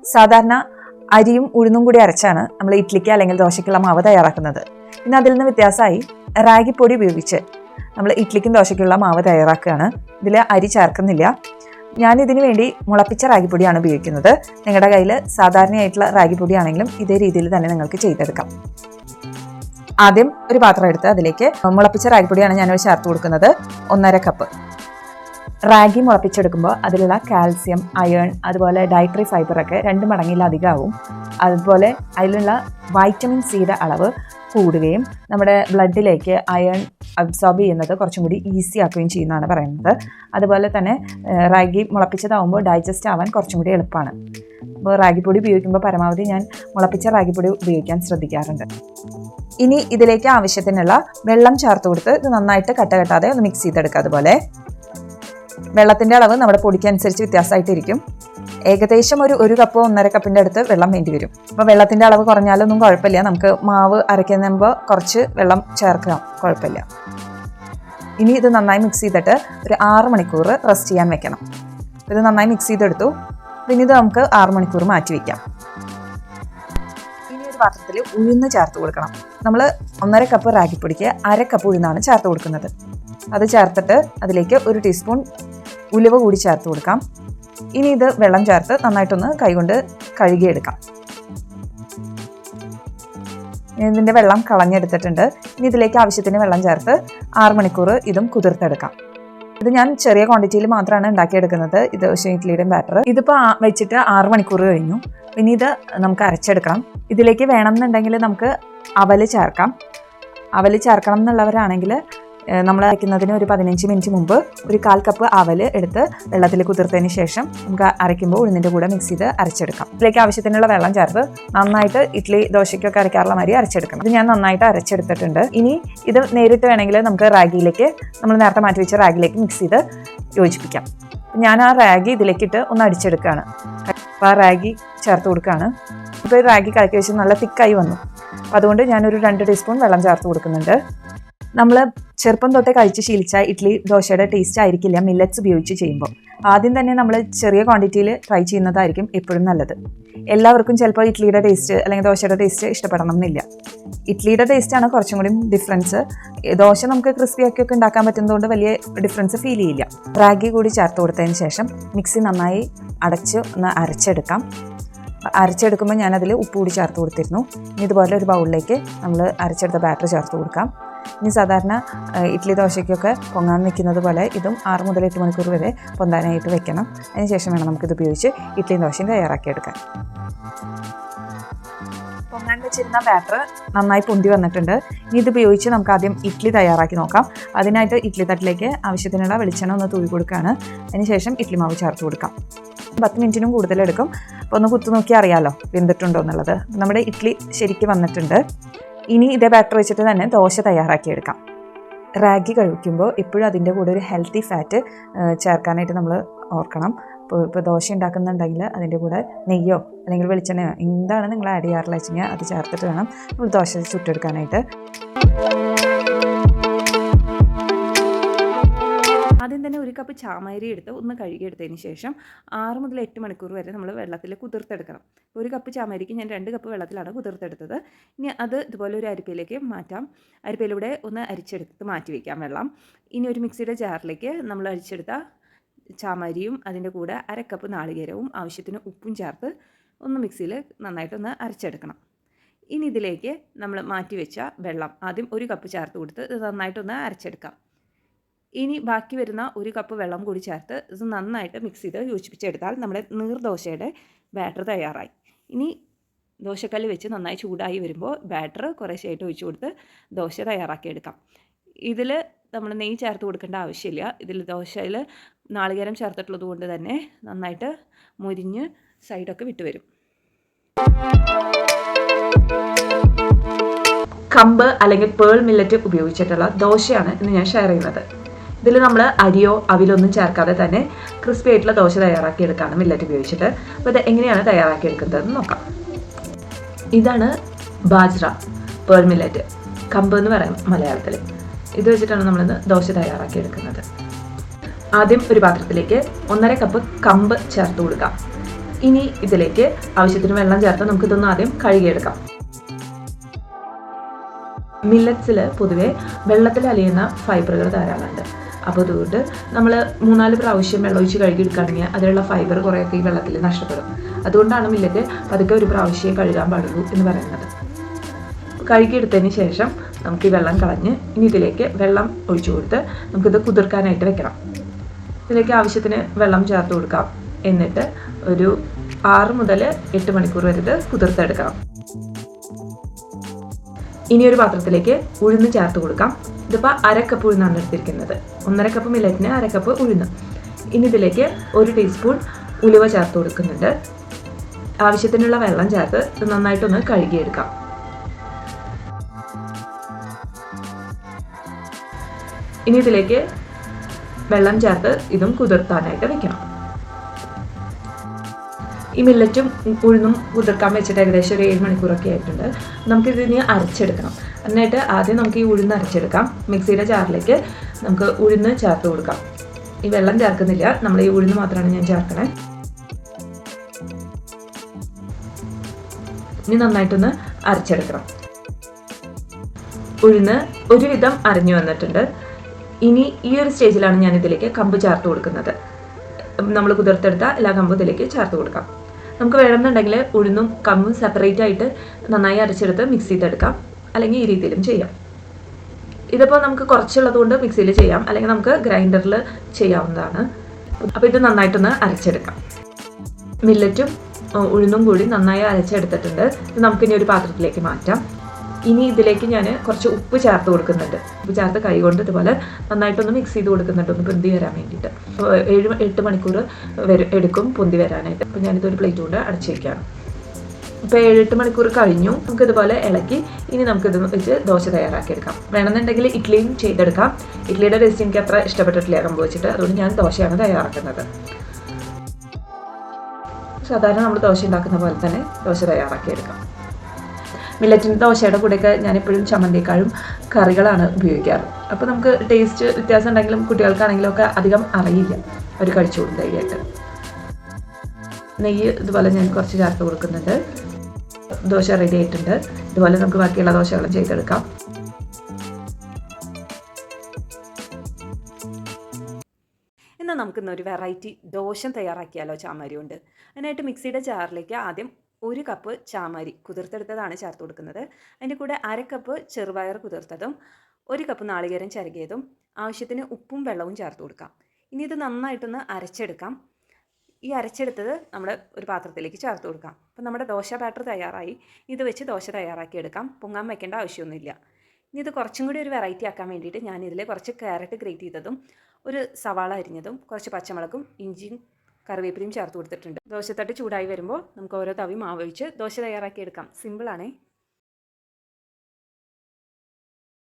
സാധാരണ അരിയും ഉഴുന്നും കൂടി അരച്ചാണ് നമ്മൾ ഇഡ്ലിക്ക് അല്ലെങ്കിൽ ദോശയ്ക്കുള്ള മാവ് തയ്യാറാക്കുന്നത്. ഇന്ന് അതിൽ നിന്ന് വ്യത്യാസമായി റാഗിപ്പൊടി ഉപയോഗിച്ച് നമ്മൾ ഇഡ്ലിക്കും ദോശയ്ക്കുള്ള മാവ് തയ്യാറാക്കുകയാണ്. ഇതിൽ അരി ചേർക്കുന്നില്ല. ഞാനിതിന് വേണ്ടി മുളപ്പിച്ച റാഗിപ്പൊടിയാണ് ഉപയോഗിക്കുന്നത്. നിങ്ങളുടെ കയ്യിൽ സാധാരണയായിട്ടുള്ള റാഗിപ്പൊടി ആണെങ്കിലും ഇതേ രീതിയിൽ തന്നെ നിങ്ങൾക്ക് ചെയ്തെടുക്കാം. ആദ്യം ഒരു പാത്രം എടുത്ത് അതിലേക്ക് മുളപ്പിച്ച റാഗിപ്പൊടിയാണ് ഞാനൊരു ചേർത്ത് കൊടുക്കുന്നത്. 1.5 കപ്പ്. റാഗി മുളപ്പിച്ചെടുക്കുമ്പോൾ അതിലുള്ള കാൽസ്യം, അയേൺ, അതുപോലെ ഡയറ്ററി ഫൈബറൊക്കെ 2 മടങ്ങിലധികമാവും. അതുപോലെ അതിലുള്ള വൈറ്റമിൻ സിയുടെ അളവ് കൂടുകയും നമ്മുടെ ബ്ലഡിലേക്ക് അയേൺ അബ്സോർബ് ചെയ്യുന്നത് കുറച്ചും കൂടി ഈസി ആക്കുകയും ചെയ്യുന്നതാണ് പറയുന്നത്. അതുപോലെ തന്നെ റാഗി മുളപ്പിച്ചതാവുമ്പോൾ ഡൈജസ്റ്റ് ആവാൻ കുറച്ചും കൂടി എളുപ്പമാണ്. അപ്പോൾ റാഗിപ്പൊടി ഉപയോഗിക്കുമ്പോൾ പരമാവധി ഞാൻ മുളപ്പിച്ച റാഗിപ്പൊടി ഉപയോഗിക്കാൻ ശ്രദ്ധിക്കാറുണ്ട്. ഇനി ഇതിലേക്ക് ആവശ്യത്തിനുള്ള വെള്ളം ചേർത്ത് കൊടുത്ത് ഇത് നന്നായിട്ട് കട്ട ഒന്ന് മിക്സ് ചെയ്തെടുക്കുക. അതുപോലെ വെള്ളത്തിൻ്റെ അളവ് നമ്മുടെ പൊടിക്കനുസരിച്ച് വ്യത്യാസമായിട്ടിരിക്കും. ഏകദേശം ഒരു 1 കപ്പോ 1.5 കപ്പിൻ്റെ അടുത്ത് വെള്ളം വേണ്ടി വരും. അപ്പോൾ വെള്ളത്തിൻ്റെ അളവ് കുറഞ്ഞാലൊന്നും കുഴപ്പമില്ല. നമുക്ക് മാവ് അരയ്ക്കുമ്പോൾ കുറച്ച് വെള്ളം ചേർക്കാം, കുഴപ്പമില്ല. ഇനി ഇത് നന്നായി മിക്സ് ചെയ്തിട്ട് ഒരു 6 മണിക്കൂർ റെസ്റ്റ് ചെയ്യാൻ വെക്കണം. ഇത് നന്നായി മിക്സ് ചെയ്തെടുത്തു. പിന്നെ ഇത് നമുക്ക് 6 മണിക്കൂർ മാറ്റി വയ്ക്കാം. ഇനി ഒരു പാത്രത്തിൽ ഉഴുന്ന് ചേർത്ത് കൊടുക്കണം. നമ്മൾ 1.5 കപ്പ് റാഗിപ്പൊടിക്ക് 1/2 കപ്പ് ഉഴുന്നാണ് ചേർത്ത് കൊടുക്കുന്നത്. അത് ചേർത്തിട്ട് അതിലേക്ക് 1 ടീസ്പൂൺ ഉലുവ കൂടി ചേർത്ത് കൊടുക്കാം. ഇനി ഇത് വെള്ളം ചേർത്ത് നന്നായിട്ടൊന്ന് കൈകൊണ്ട് കഴുകിയെടുക്കാം. ഇതിൻ്റെ വെള്ളം കളഞ്ഞെടുത്തിട്ടുണ്ട്. ഇനി ഇതിലേക്ക് ആവശ്യത്തിന് വെള്ളം ചേർത്ത് 6 മണിക്കൂർ ഇതും കുതിർത്തെടുക്കാം. ഇത് ഞാൻ ചെറിയ ക്വാണ്ടിറ്റിയിൽ മാത്രമാണ് ഉണ്ടാക്കിയെടുക്കുന്നത്. ഇത് ഇഡ്ലിയുടെയും ബാറ്റർ. ഇതിപ്പോൾ വെച്ചിട്ട് 6 മണിക്കൂർ കഴിഞ്ഞു. പിന്നെ ഇത് നമുക്ക് അരച്ചെടുക്കണം. ഇതിലേക്ക് വേണമെന്നുണ്ടെങ്കിൽ നമുക്ക് അവൽ ചേർക്കാം. അവൽ ചേർക്കണം എന്നുള്ളവരാണെങ്കിൽ നമ്മൾ അരയ്ക്കുന്നതിന് ഒരു 15 മിനിറ്റ് മുമ്പ് ഒരു 1/4 കപ്പ് അവൽ എടുത്ത് വെള്ളത്തിൽ കുതിർത്തതിന് ശേഷം നമുക്ക് അരയ്ക്കുമ്പോൾ ഉഴുന്നിൻ്റെ കൂടെ മിക്സ് ചെയ്ത് അരച്ചെടുക്കാം. ഇതിലേക്ക് ആവശ്യത്തിനുള്ള വെള്ളം ചേർത്ത് നന്നായിട്ട് ഇഡ്ലി ദോശയ്ക്കൊക്കെ അരയ്ക്കാറുള്ള മാതിരി അരച്ചെടുക്കണം. ഇത് ഞാൻ നന്നായിട്ട് അരച്ചെടുത്തിട്ടുണ്ട്. ഇനി ഇത് നേരിട്ട് വേണമെങ്കിൽ നമുക്ക് റാഗിയിലേക്ക്, നമ്മൾ നേരത്തെ മാറ്റി വെച്ച റാഗിയിലേക്ക് മിക്സ് ചെയ്ത് യോജിപ്പിക്കാം. ഞാൻ ആ റാഗി ഇതിലേക്കിട്ട് ഒന്ന് അടിച്ചെടുക്കുകയാണ്. അപ്പോൾ ആ റാഗി ചേർത്ത് കൊടുക്കുകയാണ്. ഇപ്പോൾ റാഗി കലക്കി വെച്ച് നല്ല തിക്കായി വന്നു. അപ്പോൾ അതുകൊണ്ട് ഞാനൊരു 2 ടീസ്പൂൺ വെള്ളം ചേർത്ത് കൊടുക്കുന്നുണ്ട്. നമ്മൾ ചെറുപ്പം തൊട്ടേ കഴിച്ച് ശീലിച്ച ഇഡ്ലി ദോശയുടെ ടേസ്റ്റ് ആയിരിക്കില്ല മില്ലറ്റ്സ് ഉപയോഗിച്ച് ചെയ്യുമ്പോൾ. ആദ്യം തന്നെ നമ്മൾ ചെറിയ ക്വാണ്ടിറ്റിയിൽ ട്രൈ ചെയ്യുന്നതായിരിക്കും എപ്പോഴും നല്ലത്. എല്ലാവർക്കും ചിലപ്പോൾ ഇഡ്ലിയുടെ ടേസ്റ്റ് അല്ലെങ്കിൽ ദോശയുടെ ടേസ്റ്റ് ഇഷ്ടപ്പെടണം എന്നില്ല. ഇഡ്ലിയുടെ ടേസ്റ്റാണ് കുറച്ചും കൂടി ഡിഫറൻസ്. ദോശ നമുക്ക് ക്രിസ്പിയാക്കിയൊക്കെ ഉണ്ടാക്കാൻ പറ്റുന്നതുകൊണ്ട് വലിയ ഡിഫറൻസ് ഫീൽ ചെയ്യില്ല. റാഗി കൂടി ചേർത്ത് കൊടുത്തതിന് ശേഷം മിക്സി നന്നായി അടച്ച് ഒന്ന് അരച്ചെടുക്കാം. അരച്ചെടുക്കുമ്പോൾ ഞാനതിൽ ഉപ്പ് കൂടി ചേർത്ത് കൊടുത്തിരുന്നു. ഇനി ഇതുപോലെ ഒരു ബൗളിലേക്ക് നമ്മൾ അരച്ചെടുത്ത ബാറ്റർ ചേർത്ത് കൊടുക്കാം. ഇനി സാധാരണ ഇഡ്ലി ദോശയ്ക്കൊക്കെ പൊങ്ങാൻ വെക്കുന്നത് പോലെ ഇതും 6 മുതൽ 8 മണിക്കൂർ വരെ പൊന്താനായിട്ട് വെക്കണം. അതിനുശേഷം വേണം നമുക്കിത് ഉപയോഗിച്ച് ഇഡ്ലിയും ദോശയും തയ്യാറാക്കിയെടുക്കാൻ. പൊങ്ങാൻ വെച്ചിരുന്ന ബാറ്റർ നന്നായി പൊന്തി വന്നിട്ടുണ്ട്. ഇനി ഇത് ഉപയോഗിച്ച് നമുക്ക് ആദ്യം ഇഡ്ലി തയ്യാറാക്കി നോക്കാം. അതിനായിട്ട് ഇഡ്ലി തട്ടിലേക്ക് ആവശ്യത്തിനുള്ള വെളിച്ചെണ്ണ ഒന്ന് തൂവി കൊടുക്കുകയാണ്. അതിനുശേഷം ഇഡ്ലി മാവ് ചേർത്ത് കൊടുക്കാം. 10 മിനിറ്റിനും കൂടുതലെടുക്കും. അപ്പോൾ ഒന്ന് കുത്തു നോക്കി അറിയാമല്ലോ വെന്തിട്ടുണ്ടോ എന്നുള്ളത്. നമ്മുടെ ഇഡ്ലി ശരിക്ക് വന്നിട്ടുണ്ട്. ഇനി ഇതേ ബാറ്റർ വെച്ചിട്ട് തന്നെ ദോശ തയ്യാറാക്കിയെടുക്കാം. റാഗി കഴിക്കുമ്പോൾ എപ്പോഴും അതിൻ്റെ കൂടെ ഒരു ഹെൽത്തി ഫാറ്റ് ചേർക്കാനായിട്ട് നമ്മൾ ഓർക്കണം. ഇപ്പോൾ ദോശ ഉണ്ടാക്കുന്നുണ്ടെങ്കിൽ അതിൻ്റെ കൂടെ നെയ്യോ അല്ലെങ്കിൽ വെളിച്ചെണ്ണയോ എന്താണ് നിങ്ങൾ ആഡ് ചെയ്യാറുള്ള വെച്ചാൽ അത് ചേർത്തിട്ട് വേണം നമ്മൾ ദോശ ചുട്ടെടുക്കാനായിട്ട്. ആദ്യം തന്നെ 1 കപ്പ് ചാമരി എടുത്ത് ഒന്ന് കഴുകിയെടുത്തതിന് ശേഷം 6 മുതൽ 8 മണിക്കൂർ വരെ നമ്മൾ വെള്ളത്തിൽ കുതിർത്തെടുക്കണം. 1 കപ്പ് ചാമരിക്ക് ഞാൻ 2 കപ്പ് വെള്ളത്തിലാണ് കുതിർത്തെടുത്തത്. ഇനി അത് ഇതുപോലെ ഒരു അരിപ്പയിലേക്ക് മാറ്റാം. അരിപ്പയിലൂടെ ഒന്ന് അരിച്ചെടുത്ത് മാറ്റി വയ്ക്കാം വെള്ളം. ഇനി ഒരു മിക്സിയുടെ ജാറിലേക്ക് നമ്മൾ അരിച്ചെടുത്ത ചാമരിയും അതിൻ്റെ കൂടെ 1/2 കപ്പ് നാളികേരവും ആവശ്യത്തിന് ഉപ്പും ചേർത്ത് ഒന്ന് മിക്സിയിൽ നന്നായിട്ടൊന്ന് അരച്ചെടുക്കണം. ഇനി ഇതിലേക്ക് നമ്മൾ മാറ്റി വെച്ച വെള്ളം ആദ്യം 1 കപ്പ് ചേർത്ത് കൊടുത്ത് ഇത് നന്നായിട്ടൊന്ന് അരച്ചെടുക്കാം. ഇനി ബാക്കി വരുന്ന 1 കപ്പ് വെള്ളം കൂടി ചേർത്ത് ഇത് നന്നായിട്ട് മിക്സ് ചെയ്ത് യോജിപ്പിച്ചെടുത്താൽ നമ്മുടെ നീർദോശയുടെ ബാറ്റർ തയ്യാറായി. ഇനി ദോശക്കല്ല് വെച്ച് നന്നായി ചൂടായി വരുമ്പോൾ ബാറ്റർ കുറേശ്ശായിട്ട് ഒഴിച്ചു കൊടുത്ത് ദോശ തയ്യാറാക്കിയെടുക്കാം. ഇതിൽ നമ്മൾ നെയ്യ് ചേർത്ത് കൊടുക്കേണ്ട ആവശ്യമില്ല. ഇതിൽ ദോശയിൽ നാളികേരം ചേർത്തിട്ടുള്ളത് കൊണ്ട് തന്നെ നന്നായിട്ട് മുരിഞ്ഞ് സൈഡൊക്കെ വിട്ട് വരും. കമ്പ് അല്ലെങ്കിൽ പേൾ മില്ലറ്റ് ഉപയോഗിച്ചിട്ടുള്ള ദോശയാണ് ഇന്ന് ഞാൻ ഷെയർ ചെയ്യുന്നത്. ഇതിൽ നമ്മൾ അരിയോ അവിലൊന്നും ചേർക്കാതെ തന്നെ ക്രിസ്പി ആയിട്ടുള്ള ദോശ തയ്യാറാക്കിയെടുക്കുകയാണ് മില്ലറ്റ് ഉപയോഗിച്ചിട്ട്. അപ്പോൾ ഇത് എങ്ങനെയാണ് തയ്യാറാക്കിയെടുക്കുന്നതെന്ന് നോക്കാം. ഇതാണ് ബാജ്ര, പേൾ മില്ലറ്റ്, കമ്പ് എന്ന് പറയും മലയാളത്തിൽ. ഇത് വെച്ചിട്ടാണ് നമ്മളിന്ന് ദോശ തയ്യാറാക്കിയെടുക്കുന്നത്. ആദ്യം ഒരു പാത്രത്തിലേക്ക് 1.5 കപ്പ് കമ്പ് ചേർത്ത് കൊടുക്കാം. ഇനി ഇതിലേക്ക് ആവശ്യത്തിന് വെള്ളം ചേർത്ത് നമുക്കിതൊന്ന് ആദ്യം കഴുകിയെടുക്കാം. മില്ലറ്റ്സിൽ പൊതുവെ വെള്ളത്തിൽ അലിയുന്ന ഫൈബറുകൾ ധാരാളമുണ്ട്. അപ്പോൾ അതുകൊണ്ട് നമ്മൾ 3-4 പ്രാവശ്യം വെള്ളമൊഴിച്ച് കഴുകിയെടുക്കുകയാണെങ്കിൽ അതിലുള്ള ഫൈബർ കുറേയൊക്കെ ഈ വെള്ളത്തിൽ നഷ്ടപ്പെടും. അതുകൊണ്ടാണ് മില്ലറ്റ് പതുക്കെ ഒരു പ്രാവശ്യമേ കഴുകാൻ പാടുള്ളൂ എന്ന് പറയുന്നത്. കഴുകിയെടുത്തതിന് ശേഷം നമുക്ക് ഈ വെള്ളം കളഞ്ഞ് ഇനി ഇതിലേക്ക് വെള്ളം ഒഴിച്ചു കൊടുത്ത് നമുക്കിത് കുതിർക്കാനായിട്ട് വെക്കണം. ഇതിലേക്ക് ആവശ്യത്തിന് വെള്ളം ചേർത്ത് കൊടുക്കാം. എന്നിട്ട് ഒരു 6 മുതൽ 8 മണിക്കൂർ വരെ ഇത് കുതിർത്തെടുക്കണം. ഇനി ഒരു പാത്രത്തിലേക്ക് ഉഴുന്ന് ചേർത്ത് കൊടുക്കാം. ഇതിപ്പോൾ 1/2 കപ്പ് ഉഴുന്നാണ് എടുത്തിരിക്കുന്നത്. 1.5 കപ്പ് മില്ലറ്റിന് 1/2 കപ്പ് ഉഴുന്ന്. ഇനി ഇതിലേക്ക് 1 ടീസ്പൂൺ ഉലുവ ചേർത്ത് കൊടുക്കുന്നുണ്ട്. ആവശ്യത്തിനുള്ള വെള്ളം ചേർത്ത് ഇത് നന്നായിട്ടൊന്ന് കഴുകിയെടുക്കാം. ഇനി ഇതിലേക്ക് വെള്ളം ചേർത്ത് ഇതും കുതിർത്താനായിട്ട് വെക്കണം. ഈ മില്ലറ്റും ഉഴുന്നും കുതിർക്കാൻ വെച്ചിട്ട് ഏകദേശം ഒരു 7 മണിക്കൂറൊക്കെ ആയിട്ടുണ്ട്. നമുക്കിതിന് അരച്ചെടുക്കണം. എന്നിട്ട് ആദ്യം നമുക്ക് ഈ ഉഴുന്ന് അരച്ചെടുക്കാം. മിക്സിയുടെ ജാറിലേക്ക് നമുക്ക് ഉഴുന്ന് ചേർത്ത് കൊടുക്കാം. ഈ വെള്ളം ചേർക്കുന്നില്ല, നമ്മൾ ഈ ഉഴുന്ന് മാത്രമാണ് ഞാൻ ചേർക്കണേ. ഇനി നന്നായിട്ടൊന്ന് അരച്ചെടുക്കണം. ഉഴുന്ന് ഒരുവിധം അരഞ്ഞു വന്നിട്ടുണ്ട്. ഇനി ഈ ഒരു സ്റ്റേജിലാണ് ഞാൻ ഇതിലേക്ക് കമ്പ് ചേർത്ത് കൊടുക്കുന്നത്. നമ്മൾ കുതിർത്തെടുത്ത എല്ലാ കമ്പും ഇതിലേക്ക് ചേർത്ത് കൊടുക്കാം. നമുക്ക് വേണമെന്നുണ്ടെങ്കിൽ ഉഴുന്നും കമ്പും സെപ്പറേറ്റ് ആയിട്ട് നന്നായി അരച്ചെടുത്ത് മിക്സ് ചെയ്തെടുക്കാം. അല്ലെങ്കിൽ ഈ രീതിയിലും ചെയ്യാം. ഇതിപ്പോൾ നമുക്ക് കുറച്ചുള്ളത് കൊണ്ട് മിക്സിയിൽ ചെയ്യാം, അല്ലെങ്കിൽ നമുക്ക് ഗ്രൈൻഡറിൽ ചെയ്യാവുന്നതാണ്. അപ്പോൾ ഇത് നന്നായിട്ടൊന്ന് അരച്ചെടുക്കാം. മില്ലറ്റും ഉഴുന്നും കൂടി നന്നായി അരച്ചെടുത്തിട്ടുണ്ട്. ഇത് നമുക്കിനി ഒരു പാത്രത്തിലേക്ക് മാറ്റാം. ഇനി ഇതിലേക്ക് ഞാൻ കുറച്ച് ഉപ്പ് ചേർത്ത് കൊടുക്കുന്നുണ്ട്. ഉപ്പ് ചേർത്ത് കൈ കൊണ്ട് ഇതുപോലെ നന്നായിട്ടൊന്ന് മിക്സ് ചെയ്ത് കൊടുക്കുന്നുണ്ട്, ഒന്ന് പൊന്തി വരാൻ വേണ്ടിയിട്ട്. 7-8 മണിക്കൂർ എടുക്കും പൊന്തി വരാനായിട്ട്. അപ്പോൾ ഞാനിതൊരു പ്ലേറ്റ് കൊണ്ട് അടച്ചു വയ്ക്കുകയാണ്. ഇപ്പോൾ 7-8 മണിക്കൂർ കഴിഞ്ഞു. നമുക്കിതുപോലെ ഇളക്കി ഇനി നമുക്കിത് വെച്ച് ദോശ തയ്യാറാക്കിയെടുക്കാം. വേണമെന്നുണ്ടെങ്കിൽ ഇഡ്ഡലിയും ചെയ്തെടുക്കാം. ഇഡ്ഡലിയുടെ ടേസ്റ്റ് എനിക്ക് അത്ര ഇഷ്ടപ്പെട്ടിട്ടില്ല കമ്പ് വെച്ചിട്ട്. അതുകൊണ്ട് ഞാൻ ദോശയാണ് തയ്യാറാക്കുന്നത്. സാധാരണ നമ്മൾ ദോശ ഉണ്ടാക്കുന്ന പോലെ തന്നെ ദോശ തയ്യാറാക്കിയെടുക്കാം. മില്ലറ്റിൻ്റെ ദോശയുടെ കൂടെയൊക്കെ ഞാനെപ്പോഴും ചമ്മന്തിക്കാളും കറികളാണ് ഉപയോഗിക്കാറ്. അപ്പോൾ നമുക്ക് ടേസ്റ്റ് വ്യത്യാസം ഉണ്ടെങ്കിലും കുട്ടികൾക്കാണെങ്കിലും ഒക്കെ അധികം അറിയില്ല, അവർ കഴിച്ചോളും ധൈര്യമായിട്ട്. നെയ്യ് ഇതുപോലെ ഞാൻ കുറച്ച് ചേർത്ത് കൊടുക്കുന്നുണ്ട്. ദോശ റെഡി ആയിട്ടുണ്ട്. ഇതുപോലെ നമുക്ക് ബാക്കിയുള്ള ദോശകളും ചെയ്തെടുക്കാം. എന്നാൽ നമുക്കിന്നൊരു വെറൈറ്റി ദോശ തയ്യാറാക്കിയാലോ ചാമരി കൊണ്ട്. അതിനായിട്ട് മിക്സിയുടെ ജാറിലേക്ക് ആദ്യം 1 കപ്പ് ചാമരി കുതിർത്തെടുത്തതാണ് ചേർത്ത് കൊടുക്കുന്നത്. അതിൻ്റെ കൂടെ 1/2 കപ്പ് ചെറുപയർ കുതിർത്തതും 1 കപ്പ് നാളികേരം ചിരകിയതും ആവശ്യത്തിന് ഉപ്പും വെള്ളവും ചേർത്ത് കൊടുക്കാം. ഇനി ഇത് നന്നായിട്ടൊന്ന് അരച്ചെടുക്കാം. ഈ അരച്ചെടുത്തത് നമ്മുടെ ഒരു പാത്രത്തിലേക്ക് ചേർത്ത് കൊടുക്കാം. അപ്പോൾ നമ്മുടെ ദോശ ബാറ്റർ തയ്യാറായി. ഇത് വെച്ച് ദോശ തയ്യാറാക്കിയെടുക്കാം. പൊങ്ങാൻ വയ്ക്കേണ്ട ആവശ്യമൊന്നുമില്ല. ഇനി ഇത് കുറച്ചും കൂടി ഒരു വെറൈറ്റി ആക്കാൻ വേണ്ടിയിട്ട് ഞാനിതിൽ കുറച്ച് ക്യാരറ്റ് ഗ്രേറ്റ് ചെയ്തതും 1 സവാള അരിഞ്ഞതും കുറച്ച് പച്ചമുളകും ഇഞ്ചിയും കറിവേപ്പിലയും ചേർത്ത് കൊടുത്തിട്ടുണ്ട്. ദോശത്തട്ട് ചൂടായി വരുമ്പോൾ നമുക്ക് ഓരോ തവി മാവ് ഒഴിച്ച് ദോശ തയ്യാറാക്കിയെടുക്കാം. സിമ്പിളാണേ.